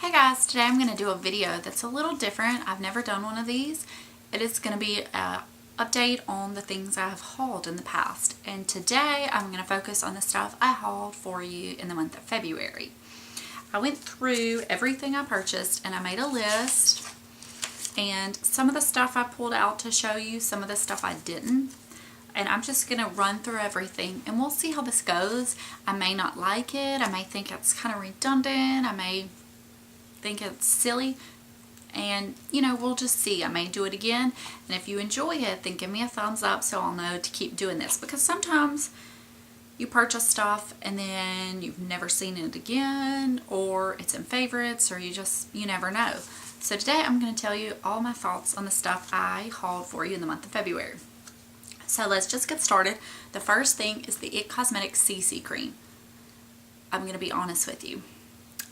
Hey guys, today I'm going to do a video that's a little different. I've never done one of these. It is going to be an update on the things I've hauled in the past. And today I'm going to focus on the stuff I hauled for you in the month of February. I went through everything I purchased and I made a list. And some of the stuff I pulled out to show you, some of the stuff I didn't. And I'm just going to run through everything and we'll see how this goes. I may not like it. I may think it's kind of redundant. I may think it's silly, and we'll just see. I may do it again, and if you enjoy it, then give me a thumbs up so I'll know to keep doing this, because sometimes you purchase stuff and then you've never seen it again, or it's in favorites, or you never know. So today I'm going to tell you all my thoughts on the stuff I hauled for you in the month of February. So let's just get started. The first thing is the IT Cosmetics CC cream. I'm going to be honest with you.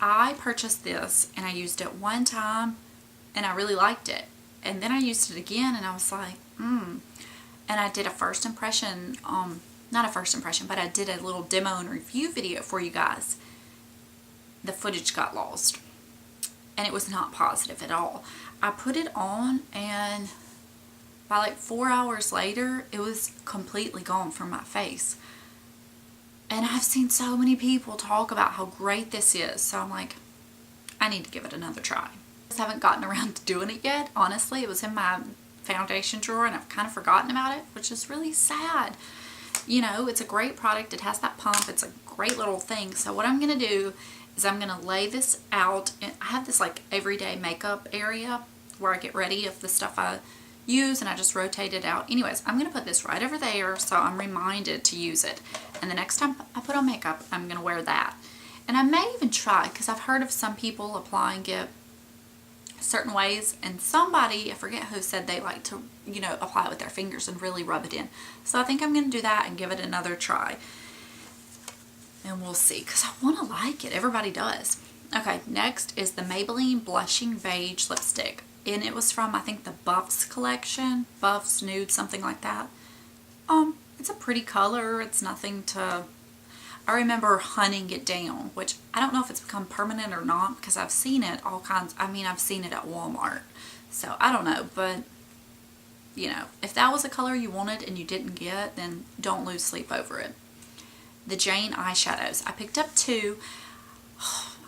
I purchased this and I used it one time and I really liked it. And then I used it again and I was like, And I did a first impression, not a first impression, but I did a little demo and review video for you guys. The footage got lost and it was not positive at all. I put it on and by like 4 hours later, it was completely gone from my face. And I've seen so many people talk about how great this is. So I'm like, I need to give it another try. I just haven't gotten around to doing it yet. Honestly, it was in my foundation drawer and I've kind of forgotten about it, which is really sad. It's a great product. It has that pump. It's a great little thing. So what I'm going to do is I'm going to lay this out. And I have this like everyday makeup area where I get ready of the stuff I use, and I just rotate it out. Anyways, I'm going to put this right over there so I'm reminded to use it. And the next time I put on makeup, I'm going to wear that. And I may even try, because I've heard of some people applying it certain ways, and somebody, I forget who, said they like to, apply it with their fingers and really rub it in. So I think I'm going to do that and give it another try. And we'll see, because I want to like it. Everybody does. Okay, next is the Maybelline Blushing Beige Lipstick. And it was from, I think, the Buffs collection. Buffs Nude, something like that. It's a pretty color. It's nothing to... I remember hunting it down, which I don't know if it's become permanent or not, because I've seen it all kinds... I've seen it at Walmart. So, I don't know, but, if that was a color you wanted and you didn't get, then don't lose sleep over it. The Jane eyeshadows. I picked up two.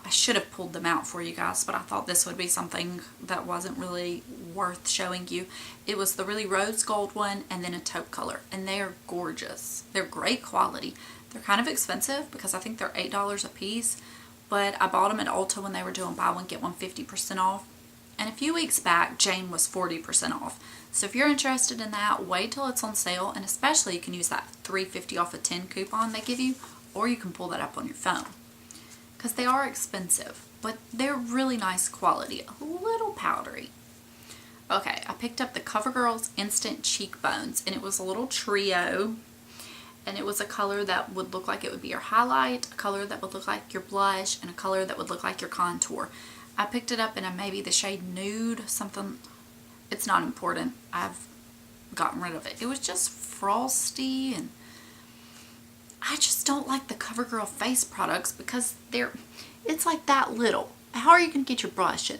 I should have pulled them out for you guys, but I thought this would be something that wasn't really worth showing you. It was the really rose gold one and then a taupe color, and they are gorgeous. They're great quality. They're kind of expensive because I think they're $8 a piece, but I bought them at Ulta when they were doing buy one get one 50% off. And a few weeks back, Jane was 40% off. So if you're interested in that, wait till it's on sale, and especially you can use that $3.50 off of 10 coupon they give you, or you can pull that up on your phone. Because they are expensive, but they're really nice quality, a little powdery. Okay, I picked up the CoverGirl's Instant Cheekbones, and it was a little trio, and it was a color that would look like it would be your highlight, a color that would look like your blush, and a color that would look like your contour. I picked it up in maybe the shade Nude, something. It's not important. I've gotten rid of it. It was just frosty, and I just don't like the CoverGirl face products because it's like that little. How are you going to get your brush?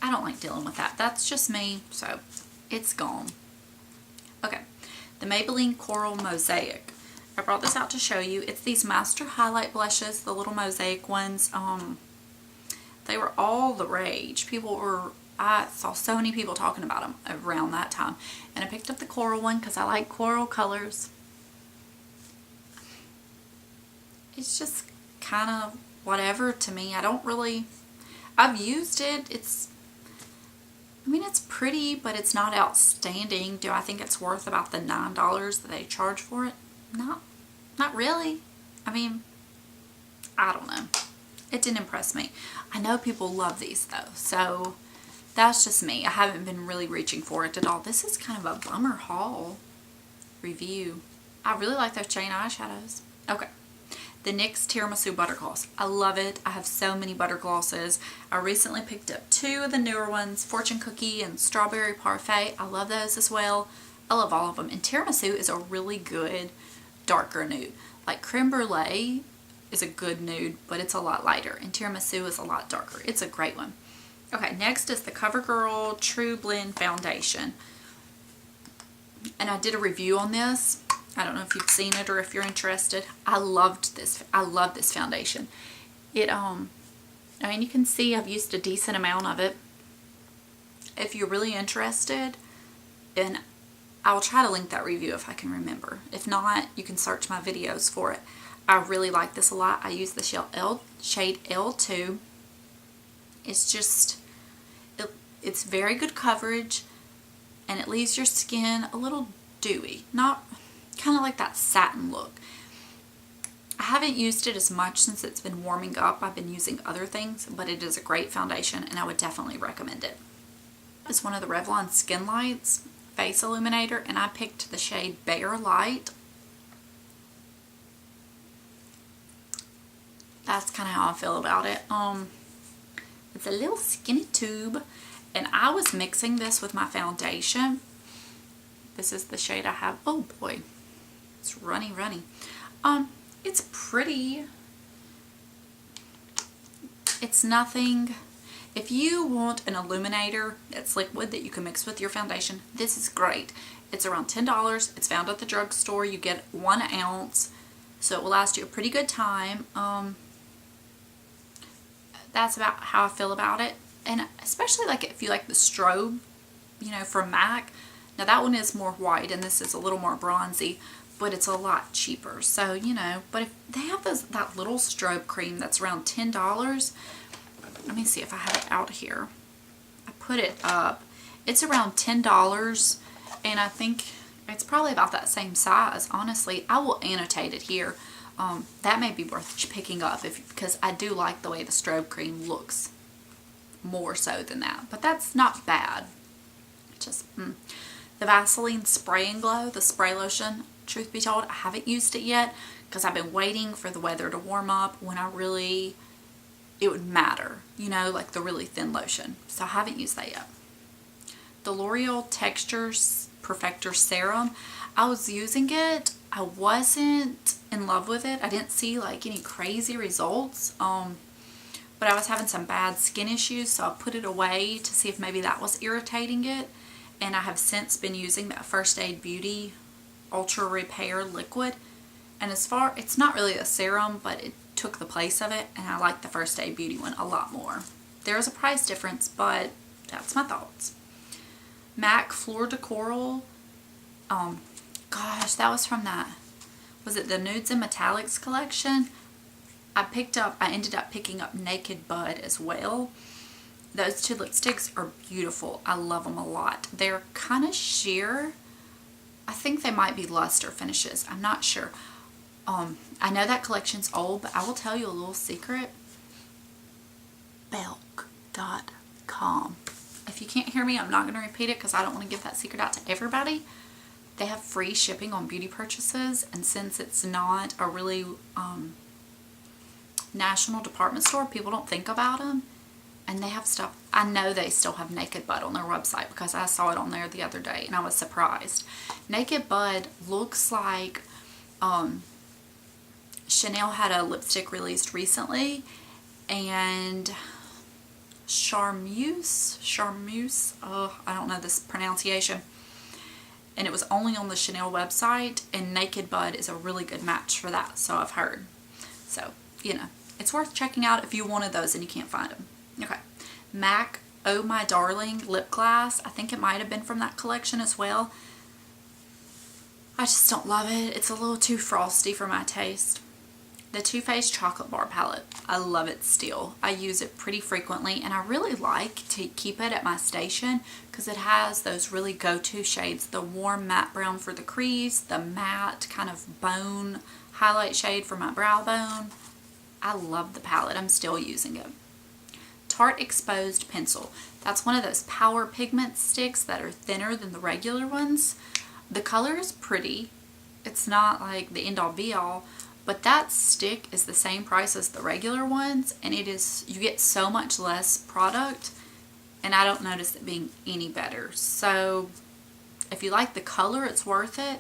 I don't like dealing with that. That's just me, so it's gone. Okay, the Maybelline Coral Mosaic. I brought this out to show you. It's these Master Highlight Blushes, the little mosaic ones. They were all the rage. I saw so many people talking about them around that time. And I picked up the coral one because I like coral colors. It's just kind of whatever to me. I've used it. It's pretty, but it's not outstanding. Do I think it's worth about the $9 that they charge for it? Not really. I don't know. It didn't impress me. I know people love these though, so that's just me. I haven't been really reaching for it at all. This is kind of a bummer haul review. I really like those Jane eyeshadows. Okay. The NYX Tiramisu Butter Gloss. I love it. I have so many butter glosses. I recently picked up two of the newer ones, Fortune Cookie and Strawberry Parfait. I love those as well. I love all of them. And tiramisu is a really good darker nude. Like creme brulee is a good nude, but it's a lot lighter. And Tiramisu is a lot darker. It's a great one. Okay, next is the CoverGirl True Blend Foundation. And I did a review on this. I don't know if you've seen it or if you're interested. I loved this. I love this foundation. It, I mean, you can see I've used a decent amount of it. If you're really interested, and I'll try to link that review if I can remember. If not, you can search my videos for it. I really like this a lot. I use the shade L2. It's just, it's very good coverage, and it leaves your skin a little dewy. Not kind of like that satin look. I haven't used it as much since it's been warming up. I've been using other things, but it is a great foundation, and I would definitely recommend it. It's one of the Revlon Skin Lights Face Illuminator, and I picked the shade Bare Light. That's kind of how I feel about it. It's a little skinny tube, and I was mixing this with my foundation. This is the shade I have. Oh boy, it's runny. It's pretty. It's nothing. If you want an illuminator that's liquid that you can mix with your foundation, this is great. It's around $10. It's found at the drugstore. You get 1 ounce, so it will last you a pretty good time. That's about how I feel about it. And especially like if you like the strobe, you know, from MAC. Now that one is more white and this is a little more bronzy, but it's a lot cheaper. So, you know, but if they have that little strobe cream that's around $10. Let me see if I have it out here. I put it up. It's around $10, and I think it's probably about that same size. Honestly, I will annotate it here. That may be worth picking up because I do like the way the strobe cream looks more so than that. But that's not bad. Just the Vaseline Spray and Glow, the spray lotion. Truth be told, I haven't used it yet because I've been waiting for the weather to warm up when it would matter, you know, like the really thin lotion. So I haven't used that yet. The L'Oreal Texture Perfector Serum. I was using it. I wasn't in love with it. I didn't see like any crazy results. But I was having some bad skin issues, so I put it away to see if maybe that was irritating it. And I have since been using that First Aid Beauty Ultra Repair Liquid. And it's not really a serum, but it took the place of it, and I like the First Aid Beauty one a lot more. There is a price difference, but that's my thoughts. MAC Fleur de Coral. Gosh, that was from was it the Nudes and Metallics collection? I ended up picking up Naked Bud as well. Those two lipsticks are beautiful. I love them a lot. They're kind of sheer. I think they might be luster finishes. I'm not sure. I know that collection's old, but I will tell you a little secret. Belk.com. If you can't hear me, I'm not going to repeat it because I don't want to give that secret out to everybody. They have free shipping on beauty purchases, and since it's not a really national department store, people don't think about them. And they have stuff. I know they still have Naked Bud on their website because I saw it on there the other day and I was surprised. Naked Bud looks like Chanel had a lipstick released recently, and Charmeuse, I don't know this pronunciation, and it was only on the Chanel website, and Naked Bud is a really good match for that, so I've heard. So, you know, it's worth checking out if you wanted those and you can't find them. Okay, MAC Oh My Darling lip gloss. I think it might have been from that collection as well. I just don't love it. It's a little too frosty for my taste. The Too Faced Chocolate Bar Palette. I love it still. I use it pretty frequently, and I really like to keep it at my station because it has those really go-to shades. The warm matte brown for the crease, the matte kind of bone highlight shade for my brow bone. I love the palette. I'm still using it. Tarte Exposed Pencil. That's one of those power pigment sticks that are thinner than the regular ones. The color is pretty. It's not like the end all be all, but that stick is the same price as the regular ones, and you get so much less product, and I don't notice it being any better. So if you like the color, it's worth it,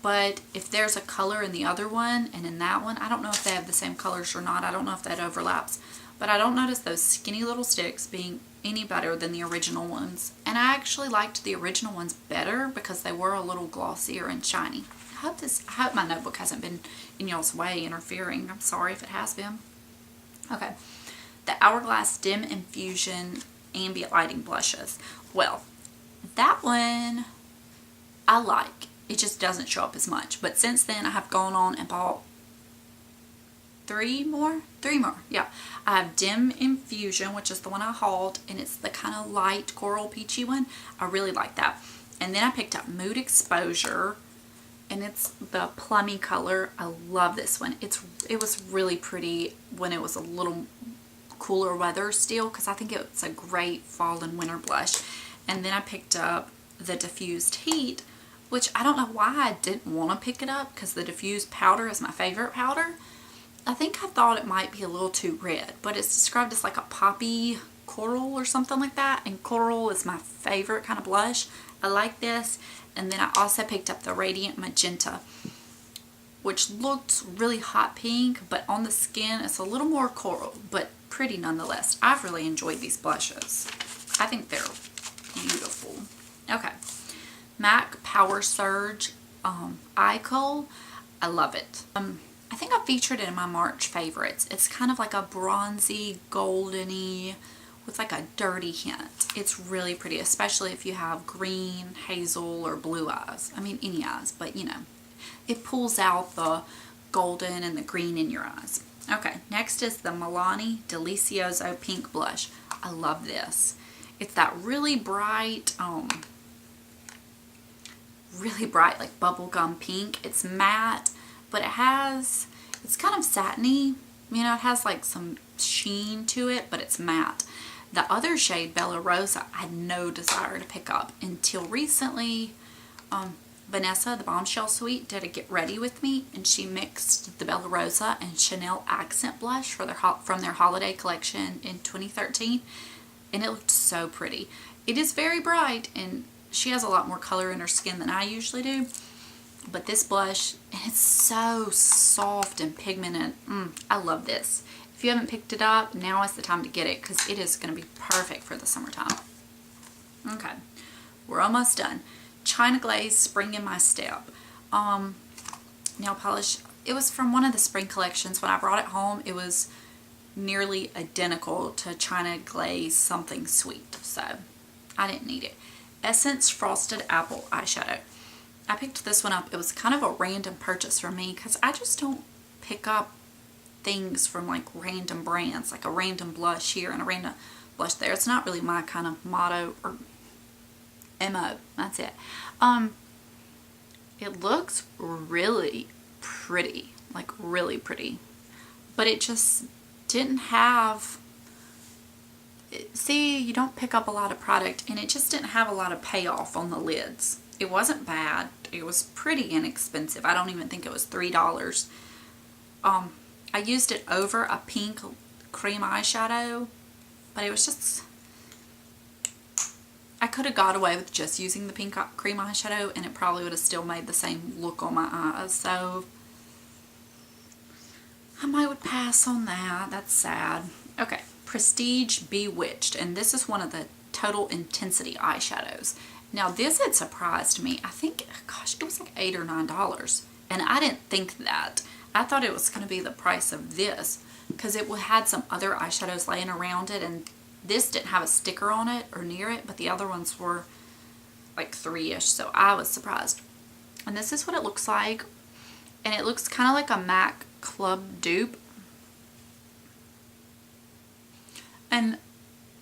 But if there's a color in the other one and in that one, I don't know if they have the same colors or not. I don't know if that overlaps. But I don't notice those skinny little sticks being any better than the original ones. And I actually liked the original ones better because they were a little glossier and shiny. I hope my notebook hasn't been in y'all's way interfering. I'm sorry if it has been. Okay. The Hourglass Dim Infusion Ambient Lighting Blushes. Well, that one I like. It just doesn't show up as much. But since then, I have gone on and bought three more. Yeah. I have Dim Infusion, which is the one I hauled, and it's the kind of light coral peachy one. I really like that. And then I picked up Mood Exposure, and it's the plummy color. I love this one. It was really pretty when it was a little cooler weather still, because I think it's a great fall and winter blush. And then I picked up the Diffused Heat, which I don't know why I didn't want to pick it up, because the diffused powder is my favorite powder. I think I thought it might be a little too red, but it's described as like a poppy coral or something like that, and coral is my favorite kind of blush. I like this. And then I also picked up the Radiant Magenta, which looked really hot pink, but on the skin it's a little more coral, but pretty nonetheless. I've really enjoyed these blushes. I think they're beautiful. Okay. MAC Power Surge Eye Kohl. I love it. I think I featured it in my March favorites. It's kind of like a bronzy, goldeny, with like a dirty hint. It's really pretty, especially if you have green, hazel, or blue eyes. I mean, any eyes, but you know, it pulls out the golden and the green in your eyes. Okay, next is the Milani Delicioso Pink Blush. I love this. It's that really bright like bubblegum pink. It's matte, but it's kind of satiny. You know, it has like some sheen to it, but it's matte. The other shade, Bella Rosa, I had no desire to pick up until recently. Vanessa, the Bombshell Suite, did a Get Ready with me, and she mixed the Bella Rosa and Chanel Accent Blush from their holiday collection in 2013, and it looked so pretty. It is very bright, and she has a lot more color in her skin than I usually do, but this blush, it's so soft and pigmented. I love this. If you haven't picked it up, now is the time to get it, because it is going to be perfect for the summertime. Okay, we're almost done. China Glaze Spring in My Step nail polish. It was from one of the spring collections. When I brought it home, it was nearly identical to China Glaze Something Sweet, so I didn't need it. Essence Frosted Apple Eyeshadow. I picked this one up. It was kind of a random purchase for me, because I just don't pick up things from like random brands, like a random blush here and a random blush there. It's not really my kind of motto or MO. That's it. It looks really pretty, like really pretty, but it just didn't have, see, you don't pick up a lot of product, and it just didn't have a lot of payoff on the lids. It wasn't bad. It was pretty inexpensive. I don't even think it was $3. I used it over a pink cream eyeshadow, but it was just, I could have got away with just using the pink cream eyeshadow, and it probably would have still made the same look on my eyes, so I might pass on that. That's sad. Okay, Prestige Bewitched, and this is one of the Total Intensity eyeshadows. Now this had surprised me. I think, gosh, it was like $8 or $9, and I didn't think that. I thought it was going to be the price of this, because it had some other eyeshadows laying around it, and this didn't have a sticker on it or near it, but the other ones were like $3-ish, so I was surprised. And this is what it looks like, and it looks kind of like a MAC Club dupe. And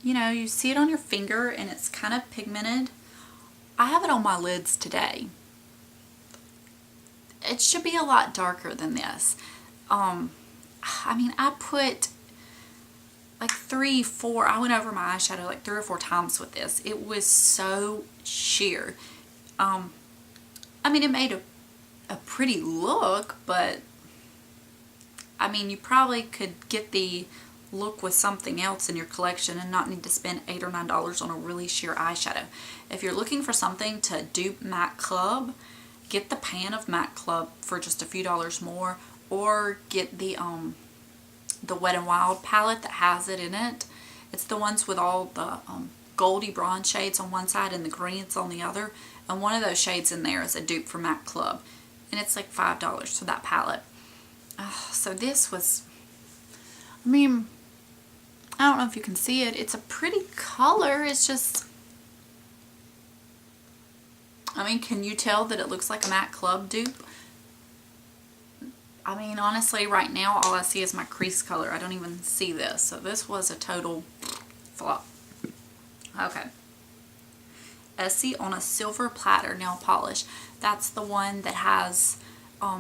you know, you see it on your finger, and it's kind of pigmented. I have it on my lids today. It should be a lot darker than this. I mean, I put like 3, 4, I went over my eyeshadow like 3 or 4 times with this. It was so sheer. I mean, it made a pretty look, but I mean, you probably could get the look with something else in your collection and not need to spend $8 or $9 on a really sheer eyeshadow. If you're looking for something to dupe MAC Club get the pan of MAC Club for just a few dollars more, or get the Wet n Wild palette that has it in it. It's the ones with all the goldy bronze shades on one side and the greens on the other. And one of those shades in there is a dupe for MAC Club. And it's like $5 for that palette. So this was, I mean, I don't know if you can see it. It's a pretty color. It's just, I mean, can you tell that it looks like a MAC Club dupe? I mean, honestly, right now, all I see is my crease color. I don't even see this. So this was a total flop. Okay. Essie on a Silver Platter nail polish. That's the one that has,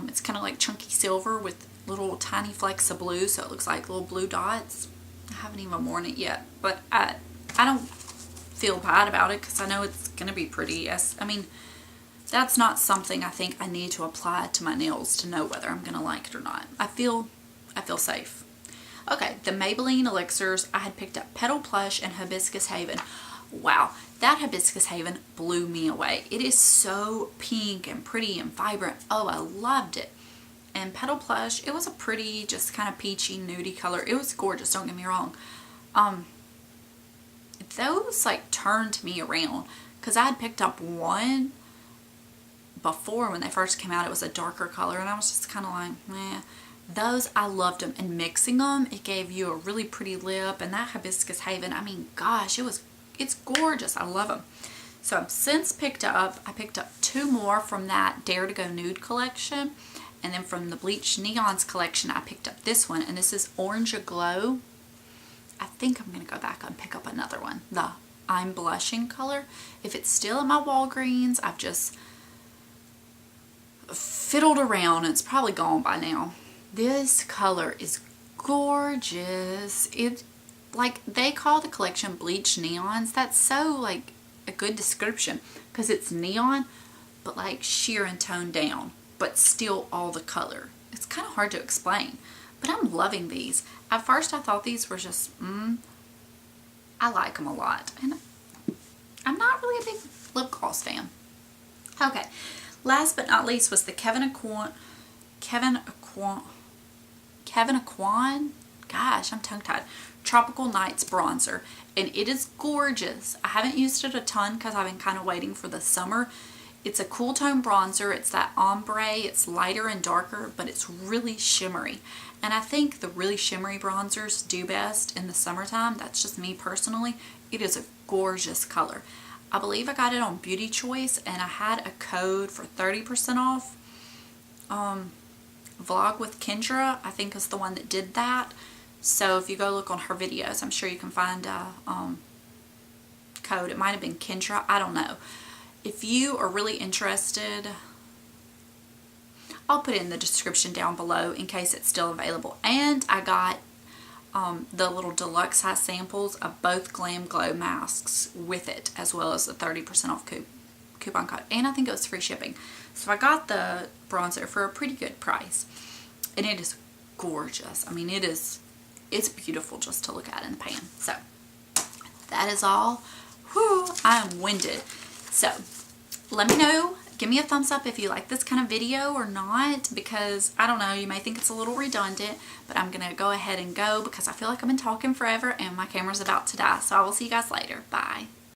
it's kind of like chunky silver with little tiny flecks of blue. So it looks like little blue dots. I haven't even worn it yet. But I don't feel bad about it because I know it's going to be pretty. I mean, that's not something I think I need to apply to my nails to know whether I'm going to like it or not. I feel safe. Okay, the Maybelline Elixirs. I had picked up Petal Plush and Hibiscus Haven. Wow, that Hibiscus Haven blew me away. It is so pink and pretty and vibrant. Oh, I loved it. And Petal Plush, it was a pretty, just kind of peachy, nudie color. It was gorgeous, don't get me wrong. Those like turned me around because I had picked up one before when they first came out. It was a darker color and I was just kind of like, meh. Those, I loved them, and mixing them, it gave you a really pretty lip. And that Hibiscus Haven, I mean, gosh, it's gorgeous. I love them. So I've since picked up 2 more from that Dare to Go Nude collection, and then from the Bleach Neons collection I picked up this one, and this is Orange Aglow. I think I'm gonna go back and pick up another one, the I'm Blushing color. If it's still in my Walgreens, I've just fiddled around. It's probably gone by now. This color is gorgeous. It, like, they call the collection Bleach Neons. That's so like a good description because it's neon but like sheer and toned down, but still all the color. It's kind of hard to explain, but I'm loving these. At first I thought these were just I like them a lot, and I'm not really a big lip gloss fan. Okay, last but not least was the Kevyn Aucoin, gosh, I'm tongue-tied, Tropical Nights bronzer, and it is gorgeous. I haven't used it a ton because I've been kind of waiting for the summer. It's a cool tone bronzer. It's that ombre. It's lighter and darker, but it's really shimmery. And I think the really shimmery bronzers do best in the summertime. That's just me personally. It is a gorgeous color. I believe I got it on Beauty Choice, and I had a code for 30% off. Vlog with Kendra, I think, is the one that did that. So if you go look on her videos, I'm sure you can find a code. It might have been Kendra. I don't know. If you are really interested, I'll put it in the description down below in case it's still available. And I got the little deluxe size samples of both Glam Glow masks with it, as well as the 30% off coupon code. And I think it was free shipping. So I got the bronzer for a pretty good price. And it is gorgeous. I mean, it's beautiful just to look at in the pan. So that is all. Whew, I am winded. So let me know. Give me a thumbs up if you like this kind of video or not, because I don't know, you may think it's a little redundant, but I'm going to go ahead and go because I feel like I've been talking forever and my camera's about to die. So I will see you guys later. Bye.